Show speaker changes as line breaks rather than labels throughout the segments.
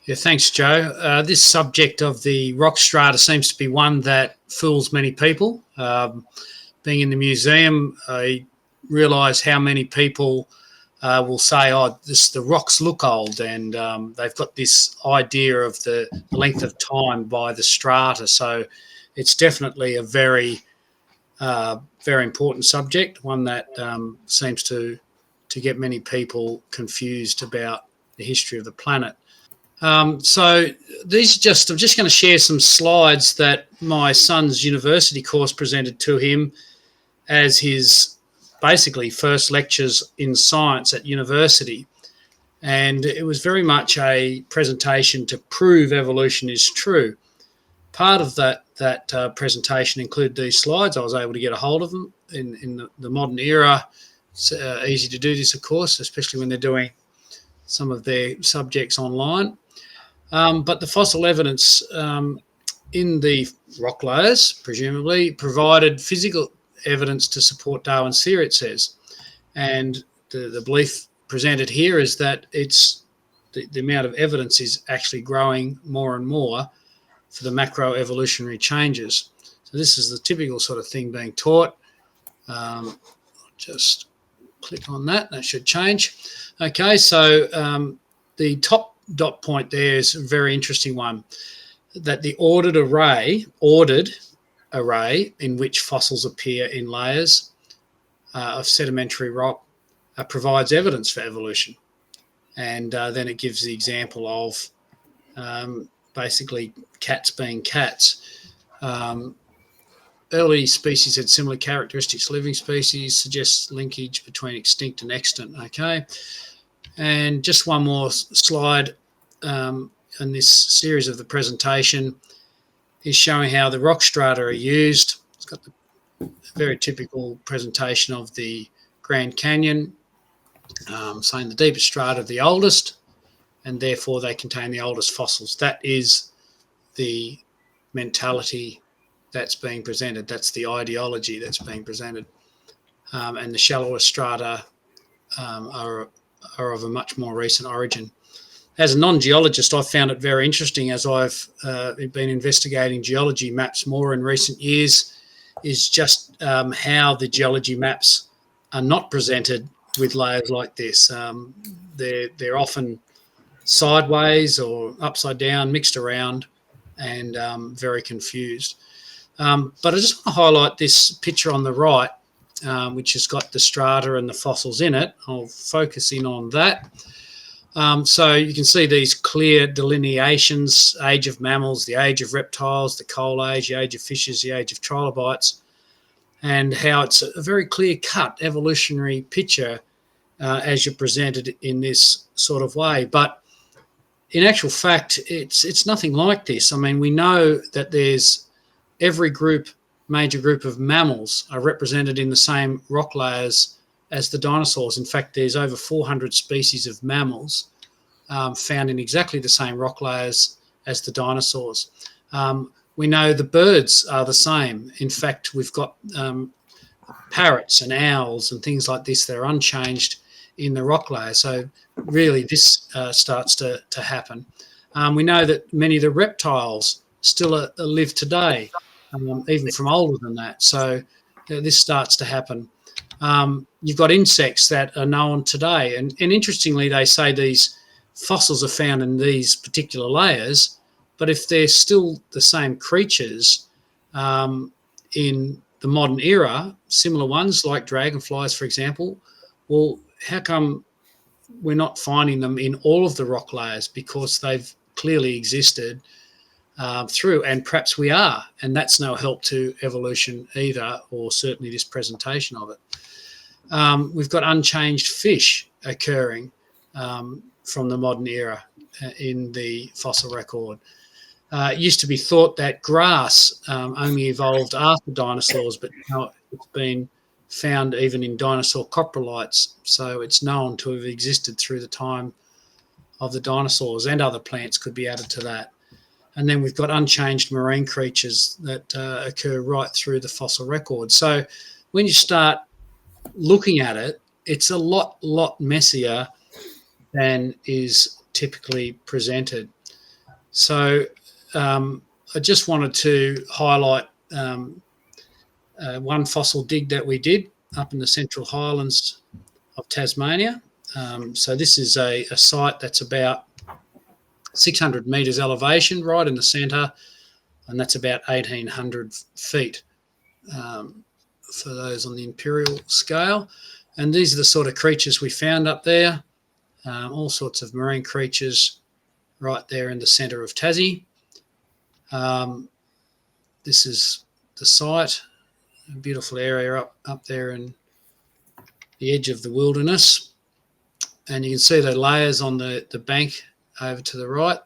Yeah, thanks, Joe. This subject of the rock strata seems to be one that fools many people. Being in the museum, I realise how many people will say, "Oh, the rocks look old," and they've got this idea of the length of time by the strata. So it's definitely a very important subject, one that seems to get many people confused about the history of the planet. So I'm just going to share some slides that my son's university course presented to him as his basically first lectures in science at university. And it was very much a presentation to prove evolution is true. Part of that presentation included these slides. I was able to get a hold of them in the modern era. It's easy to do this, of course, especially when they're doing some of their subjects online. But the fossil evidence in the rock layers, presumably, provided physical evidence to support Darwin's theory, it says. And the belief presented here is that the amount of evidence is actually growing more and more for the macroevolutionary changes. So this is the typical sort of thing being taught. Just click on that. That should change. Okay, so the top dot point there is a very interesting one, that the ordered array in which fossils appear in layers of sedimentary rock provides evidence for evolution. And then it gives the example of basically cats being cats. Early species had similar characteristics. Living species suggests linkage between extinct and extant. Okay. And just one more slide in this series of the presentation is showing how the rock strata are used. It's got the very typical presentation of the Grand Canyon, saying the deepest strata are the oldest, and therefore they contain the oldest fossils. That is the mentality that's being presented. That's the ideology that's being presented. And the shallower strata are of a much more recent origin. As a non-geologist, I've found it very interesting as I've been investigating geology maps more in recent years, is just how the geology maps are not presented with layers like this. They're often sideways or upside down, mixed around, and very confused. But I just want to highlight this picture on the right, which has got the strata and the fossils in it. I'll focus in on that. So you can see these clear delineations: age of mammals, the age of reptiles, the coal age, the age of fishes, the age of trilobites, and how it's a very clear-cut evolutionary picture as you're presented in this sort of way. But in actual fact, it's nothing like this. I mean, we know that there's every major group of mammals are represented in the same rock layers as the dinosaurs. In fact, there's over 400 species of mammals found in exactly the same rock layers as the dinosaurs. We know the birds are the same. In fact, we've got parrots and owls and things like this that are unchanged in the rock layer. So really this starts to happen. We know that many of the reptiles still live today, even from older than that. So this starts to happen. You've got insects that are known today. And interestingly, they say these fossils are found in these particular layers, but if they're still the same creatures in the modern era, similar ones like dragonflies, for example, well, how come we're not finding them in all of the rock layers? Because they've clearly existed through, and perhaps we are, and that's no help to evolution either, or certainly this presentation of it. We've got unchanged fish occurring from the modern era in the fossil record. It used to be thought that grass only evolved after dinosaurs, but now it's been found even in dinosaur coprolites, so it's known to have existed through the time of the dinosaurs, and other plants could be added to that. And then we've got unchanged marine creatures that occur right through the fossil record. So when you start looking at it, it's a lot messier than is typically presented. So I just wanted to highlight one fossil dig that we did up in the Central Highlands of Tasmania. So this is a site that's about 600 metres elevation right in the centre, and that's about 1,800 feet for those on the imperial scale. And these are the sort of creatures we found up there, all sorts of marine creatures right there in the centre of Tassie. This is the site, a beautiful area up there in the edge of the wilderness. And you can see the layers on the bank over to the right,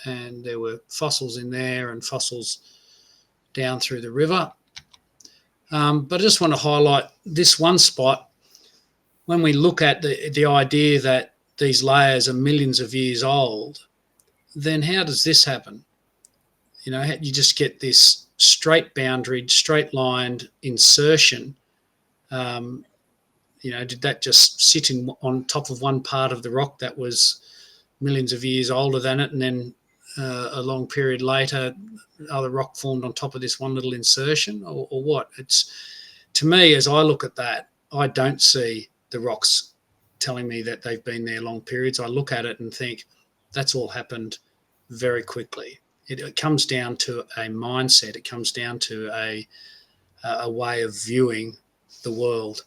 and there were fossils in there and fossils down through the river. But I just want to highlight this one spot. When we look at the idea that these layers are millions of years old, then how does this happen? You know, you just get this straight boundaried, straight lined insertion. You know, did that just sit on top of one part of the rock that was millions of years older than it, and then a long period later, other rock formed on top of this one little insertion, or what? It's, to me, as I look at that, I don't see the rocks telling me that they've been there long periods. I look at it and think that's all happened very quickly. It comes down to a mindset. It comes down to a way of viewing the world.